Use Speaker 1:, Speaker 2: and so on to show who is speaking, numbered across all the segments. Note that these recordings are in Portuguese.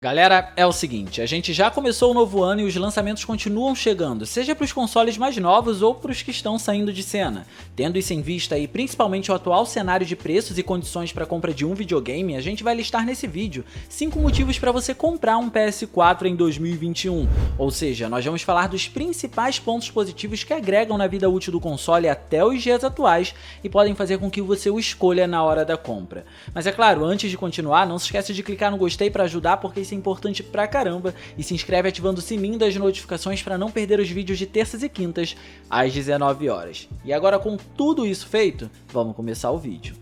Speaker 1: Galera, é o seguinte, a gente já começou o novo ano e os lançamentos continuam chegando, seja para os consoles mais novos ou para os que estão saindo de cena. Tendo isso em vista e principalmente o atual cenário de preços e condições para compra de um videogame, a gente vai listar nesse vídeo 5 motivos para você comprar um PS4 em 2021. Ou seja, nós vamos falar dos principais pontos positivos que agregam na vida útil do console até os dias atuais e podem fazer com que você o escolha na hora da compra. Mas é claro, antes de continuar, não se esqueça de clicar no gostei para ajudar, porque isso é importante pra caramba, e se inscreve ativando o sininho das notificações para não perder os vídeos de terças e quintas às 19 horas. E agora, com tudo isso feito, vamos começar o vídeo.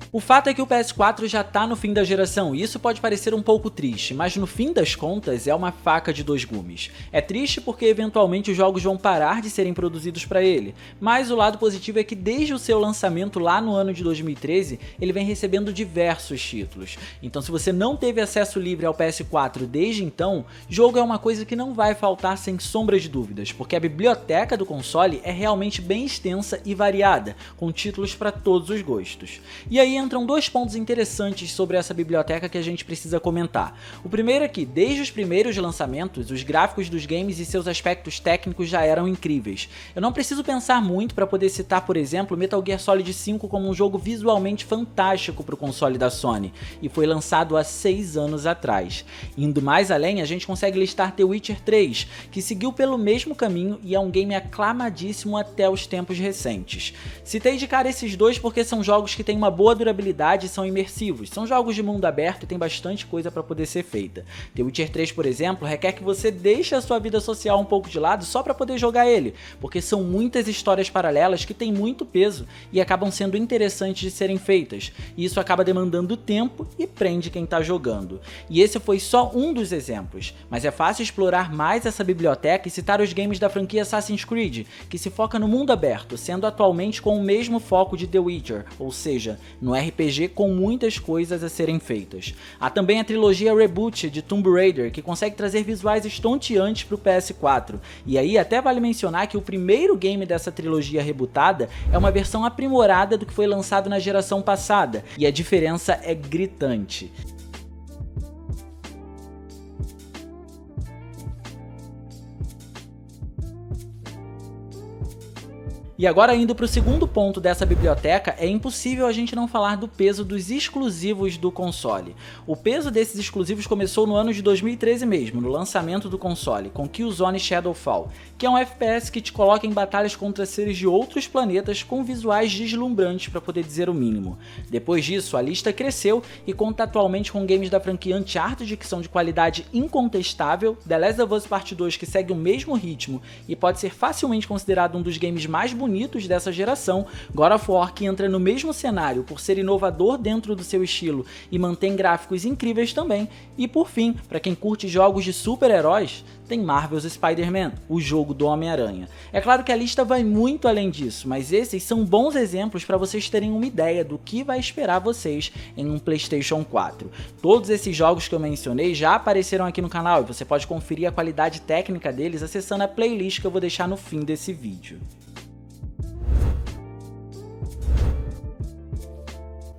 Speaker 1: O fato é que o PS4 já tá no fim da geração e isso pode parecer um pouco triste, mas no fim das contas é uma faca de dois gumes. É triste porque eventualmente os jogos vão parar de serem produzidos para ele, mas o lado positivo é que desde o seu lançamento lá no ano de 2013, ele vem recebendo diversos títulos. Então se você não teve acesso livre ao PS4 desde então, jogo é uma coisa que não vai faltar sem sombra de dúvidas, porque a biblioteca do console é realmente bem extensa e variada, com títulos para todos os gostos. E aí entram dois pontos interessantes sobre essa biblioteca que a gente precisa comentar. O primeiro é que, desde os primeiros lançamentos, os gráficos dos games e seus aspectos técnicos já eram incríveis. Eu não preciso pensar muito para poder citar, por exemplo, Metal Gear Solid 5 como um jogo visualmente fantástico para o console da Sony, e foi lançado há 6 anos atrás. Indo mais além, a gente consegue listar The Witcher 3, que seguiu pelo mesmo caminho e é um game aclamadíssimo até os tempos recentes. Citei de cara esses dois porque são jogos que têm uma boa durabilidade e são imersivos. São jogos de mundo aberto e tem bastante coisa para poder ser feita. The Witcher 3, por exemplo, requer que você deixe a sua vida social um pouco de lado só para poder jogar ele, porque são muitas histórias paralelas que têm muito peso e acabam sendo interessantes de serem feitas, e isso acaba demandando tempo e prende quem está jogando. E esse foi só um dos exemplos, mas é fácil explorar mais essa biblioteca e citar os games da franquia Assassin's Creed, que se foca no mundo aberto, sendo atualmente com o mesmo foco de The Witcher, ou seja, no RPG com muitas coisas a serem feitas. Há também a trilogia Reboot de Tomb Raider, que consegue trazer visuais estonteantes para o PS4, e aí até vale mencionar que o primeiro game dessa trilogia rebootada é uma versão aprimorada do que foi lançado na geração passada, e a diferença é gritante. E agora, indo para o segundo ponto dessa biblioteca, é impossível a gente não falar do peso dos exclusivos do console. O peso desses exclusivos começou no ano de 2013 mesmo, no lançamento do console, com Killzone Shadowfall, que é um FPS que te coloca em batalhas contra seres de outros planetas com visuais deslumbrantes, para poder dizer o mínimo. Depois disso, a lista cresceu e conta atualmente com games da franquia Uncharted, que são de qualidade incontestável, The Last of Us Part 2, que segue o mesmo ritmo e pode ser facilmente considerado um dos games mais bonitos dessa geração, God of War, que entra no mesmo cenário por ser inovador dentro do seu estilo e mantém gráficos incríveis também, e por fim, para quem curte jogos de super-heróis, tem Marvel's Spider-Man, o jogo do Homem-Aranha. É claro que a lista vai muito além disso, mas esses são bons exemplos para vocês terem uma ideia do que vai esperar vocês em um PlayStation 4. Todos esses jogos que eu mencionei já apareceram aqui no canal e você pode conferir a qualidade técnica deles acessando a playlist que eu vou deixar no fim desse vídeo.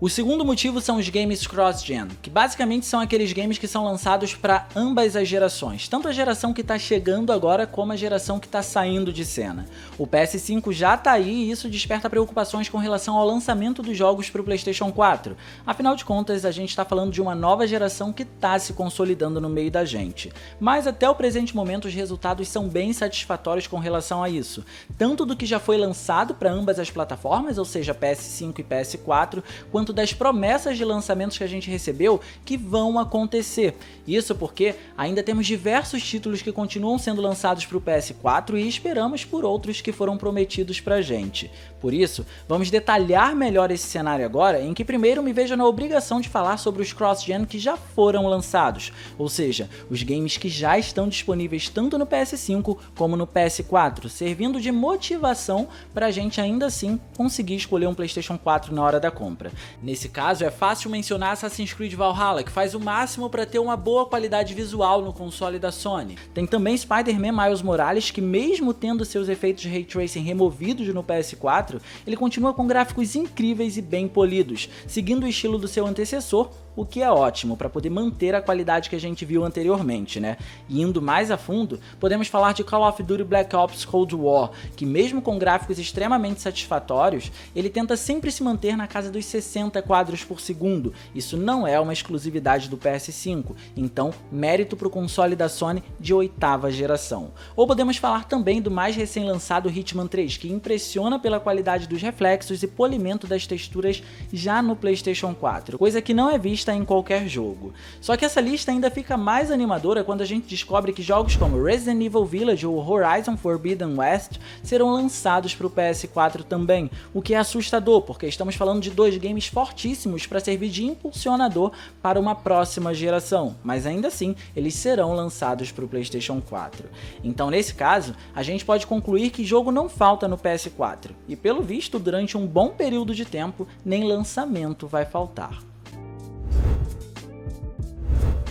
Speaker 1: O segundo motivo são os games cross-gen, que basicamente são aqueles games que são lançados para ambas as gerações, tanto a geração que está chegando agora como a geração que está saindo de cena. O PS5 já está aí e isso desperta preocupações com relação ao lançamento dos jogos para o PlayStation 4. Afinal de contas, a gente está falando de uma nova geração que está se consolidando no meio da gente. Mas até o presente momento os resultados são bem satisfatórios com relação a isso, tanto do que já foi lançado para ambas as plataformas, ou seja, PS5 e PS4, quanto das promessas de lançamentos que a gente recebeu que vão acontecer. Isso porque ainda temos diversos títulos que continuam sendo lançados para o PS4 e esperamos por outros que foram prometidos pra gente. Por isso, vamos detalhar melhor esse cenário agora, em que primeiro me vejo na obrigação de falar sobre os cross-gen que já foram lançados, ou seja, os games que já estão disponíveis tanto no PS5 como no PS4, servindo de motivação para a gente ainda assim conseguir escolher um PlayStation 4 na hora da compra. Nesse caso, é fácil mencionar Assassin's Creed Valhalla, que faz o máximo para ter uma boa qualidade visual no console da Sony. Tem também Spider-Man Miles Morales, que mesmo tendo seus efeitos de Ray Tracing removidos no PS4, ele continua com gráficos incríveis e bem polidos, seguindo o estilo do seu antecessor, o que é ótimo para poder manter a qualidade que a gente viu anteriormente, né? E indo mais a fundo, podemos falar de Call of Duty Black Ops Cold War, que mesmo com gráficos extremamente satisfatórios, ele tenta sempre se manter na casa dos 60 quadros por segundo. Isso não é uma exclusividade do PS5, então mérito para o console da Sony de 8ª geração. Ou podemos falar também do mais recém-lançado Hitman 3, que impressiona pela qualidade dos reflexos e polimento das texturas já no PlayStation 4, coisa que não é vista em qualquer jogo. Só que essa lista ainda fica mais animadora quando a gente descobre que jogos como Resident Evil Village ou Horizon Forbidden West serão lançados para o PS4 também, o que é assustador, porque estamos falando de dois games fortíssimos para servir de impulsionador para uma próxima geração, mas ainda assim eles serão lançados para o PlayStation 4. Então nesse caso, a gente pode concluir que jogo não falta no PS4, e pelo visto durante um bom período de tempo nem lançamento vai faltar.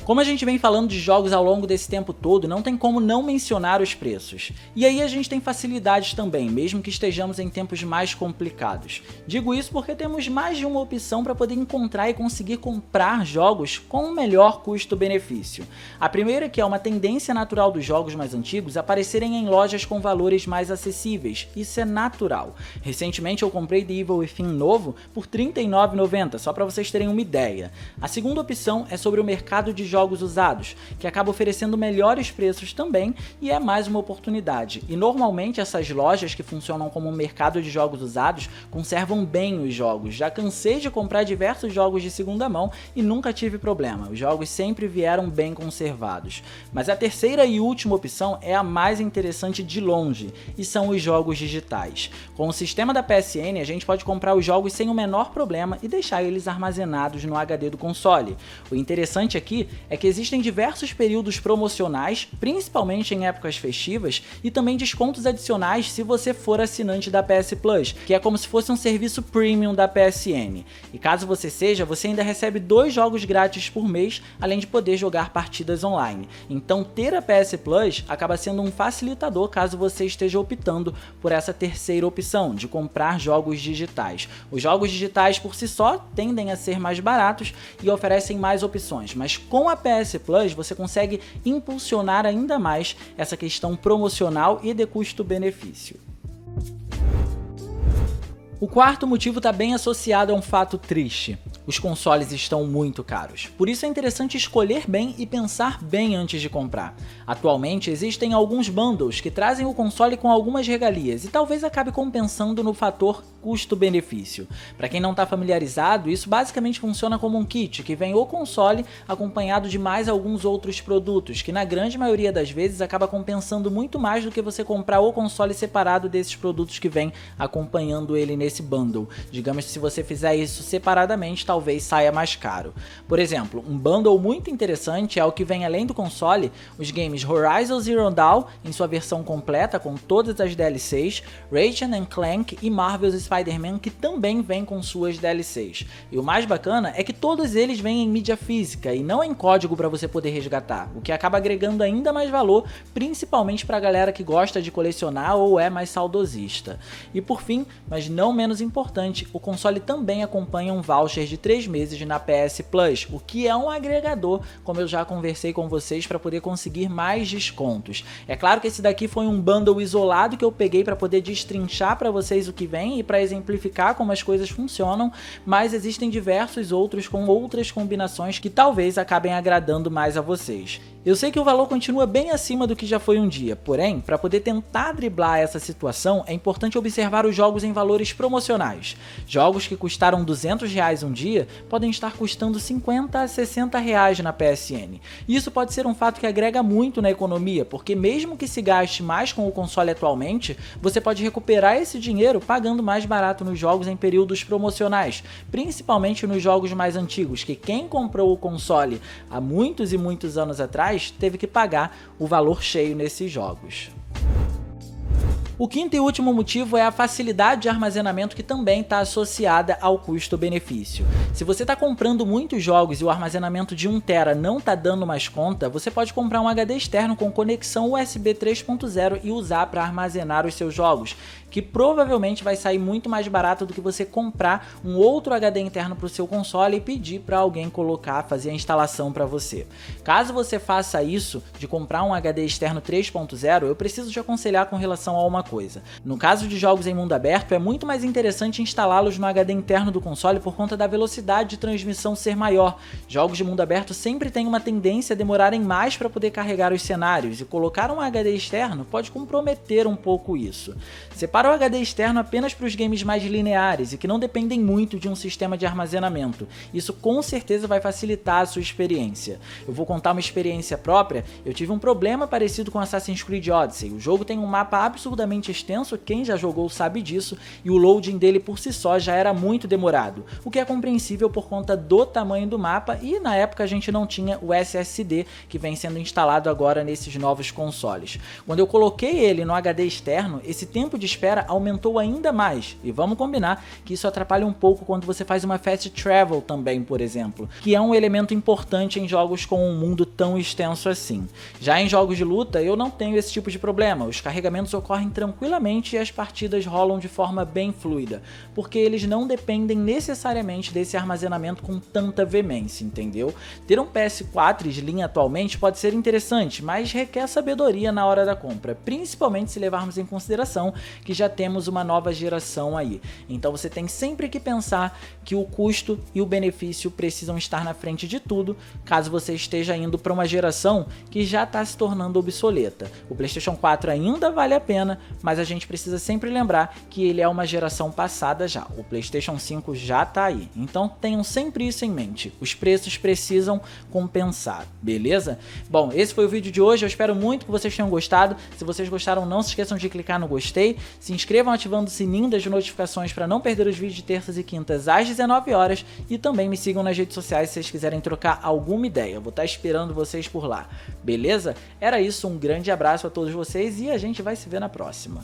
Speaker 1: Como a gente vem falando de jogos ao longo desse tempo todo, não tem como não mencionar os preços. E aí a gente tem facilidades também, mesmo que estejamos em tempos mais complicados. Digo isso porque temos mais de uma opção para poder encontrar e conseguir comprar jogos com um melhor custo-benefício. A primeira, que é uma tendência natural dos jogos mais antigos, aparecerem em lojas com valores mais acessíveis. Isso é natural. Recentemente eu comprei The Evil Within novo por R$ 39,90, só para vocês terem uma ideia. A segunda opção é sobre o mercado de jogos usados, que acaba oferecendo melhores preços também e é mais uma oportunidade. E normalmente essas lojas que funcionam como um mercado de jogos usados conservam bem os jogos. Já cansei de comprar diversos jogos de segunda mão e nunca tive problema. Os jogos sempre vieram bem conservados. Mas a terceira e última opção é a mais interessante de longe, e são os jogos digitais. Com o sistema da PSN, a gente pode comprar os jogos sem o menor problema e deixar eles armazenados no HD do console. O interessante aqui é que existem diversos períodos promocionais, principalmente em épocas festivas, e também descontos adicionais se você for assinante da PS Plus, que é como se fosse um serviço premium da PSN. E caso você seja, você ainda recebe 2 jogos grátis por mês, além de poder jogar partidas online. Então ter a PS Plus acaba sendo um facilitador caso você esteja optando por essa terceira opção, de comprar jogos digitais. Os jogos digitais por si só tendem a ser mais baratos e oferecem mais opções, mas com a PS Plus você consegue impulsionar ainda mais essa questão promocional e de custo-benefício. O quarto motivo está bem associado a um fato triste. Os consoles estão muito caros. Por isso é interessante escolher bem e pensar bem antes de comprar. Atualmente existem alguns bundles que trazem o console com algumas regalias e talvez acabe compensando no fator custo-benefício. Para quem não está familiarizado, isso basicamente funciona como um kit que vem o console acompanhado de mais alguns outros produtos, que na grande maioria das vezes acaba compensando muito mais do que você comprar o console separado desses produtos que vem acompanhando ele nesse bundle. Digamos que se você fizer isso separadamente, talvez saia mais caro. Por exemplo, um bundle muito interessante é o que vem além do console, os games Horizon Zero Dawn em sua versão completa com todas as DLCs, Ratchet & Clank e Marvel's Spider-Man, que também vem com suas DLCs. E o mais bacana é que todos eles vêm em mídia física e não em código para você poder resgatar, o que acaba agregando ainda mais valor, principalmente para a galera que gosta de colecionar ou é mais saudosista. E por fim, mas não menos importante, o console também acompanha um voucher de 3 meses na PS Plus, o que é um agregador, como eu já conversei com vocês, para poder conseguir mais descontos. É claro que esse daqui foi um bundle isolado que eu peguei para poder destrinchar para vocês o que vem e para exemplificar como as coisas funcionam, mas existem diversos outros com outras combinações que talvez acabem agradando mais a vocês. Eu sei que o valor continua bem acima do que já foi um dia, porém, para poder tentar driblar essa situação, é importante observar os jogos em valores promocionais. Jogos que custaram R$200 um dia podem estar custando R$50 a R$60 na PSN. Isso pode ser um fato que agrega muito na economia, porque mesmo que se gaste mais com o console atualmente, você pode recuperar esse dinheiro pagando mais barato nos jogos em períodos promocionais, principalmente nos jogos mais antigos, que quem comprou o console há muitos e muitos anos atrás teve que pagar o valor cheio nesses jogos. O quinto e último motivo é a facilidade de armazenamento, que também está associada ao custo-benefício. Se você está comprando muitos jogos e o armazenamento de 1 TB não está dando mais conta, você pode comprar um HD externo com conexão USB 3.0 e usar para armazenar os seus jogos, que provavelmente vai sair muito mais barato do que você comprar um outro HD interno para o seu console e pedir para alguém fazer a instalação para você. Caso você faça isso, de comprar um HD externo 3.0, eu preciso te aconselhar com relação a uma coisa. No caso de jogos em mundo aberto, é muito mais interessante instalá-los no HD interno do console por conta da velocidade de transmissão ser maior. Jogos de mundo aberto sempre têm uma tendência a demorarem mais para poder carregar os cenários, e colocar um HD externo pode comprometer um pouco isso. Separa o HD externo apenas para os games mais lineares e que não dependem muito de um sistema de armazenamento. Isso com certeza vai facilitar a sua experiência. Eu vou contar uma experiência própria. Eu tive um problema parecido com Assassin's Creed Odyssey. O jogo tem um mapa absurdamente extenso, quem já jogou sabe disso, e o loading dele por si só já era muito demorado, o que é compreensível por conta do tamanho do mapa, e na época a gente não tinha o SSD que vem sendo instalado agora nesses novos consoles. Quando eu coloquei ele no HD externo, esse tempo de espera aumentou ainda mais, e vamos combinar que isso atrapalha um pouco quando você faz uma fast travel também, por exemplo, que é um elemento importante em jogos com um mundo tão extenso assim. Já em jogos de luta eu não tenho esse tipo de problema, os carregamentos ocorrem tranquilamente e as partidas rolam de forma bem fluida, porque eles não dependem necessariamente desse armazenamento com tanta veemência, entendeu? Ter um PS4 Slim atualmente pode ser interessante, mas requer sabedoria na hora da compra, principalmente se levarmos em consideração que já temos uma nova geração aí. Então você tem sempre que pensar que o custo e o benefício precisam estar na frente de tudo, caso você esteja indo para uma geração que já está se tornando obsoleta. O PlayStation 4 ainda vale a pena, mas a gente precisa sempre lembrar que ele é uma geração passada já. O PlayStation 5 já está aí, então tenham sempre isso em mente. Os preços precisam compensar, beleza? Bom, esse foi o vídeo de hoje, eu espero muito que vocês tenham gostado. Se vocês gostaram, não se esqueçam de clicar no gostei, se inscrevam ativando o sininho das notificações para não perder os vídeos de terças e quintas às 19 horas, e também me sigam nas redes sociais se vocês quiserem trocar alguma ideia, eu vou estar esperando vocês por lá, beleza? Era isso, um grande abraço a todos vocês e a gente vai se ver na próxima.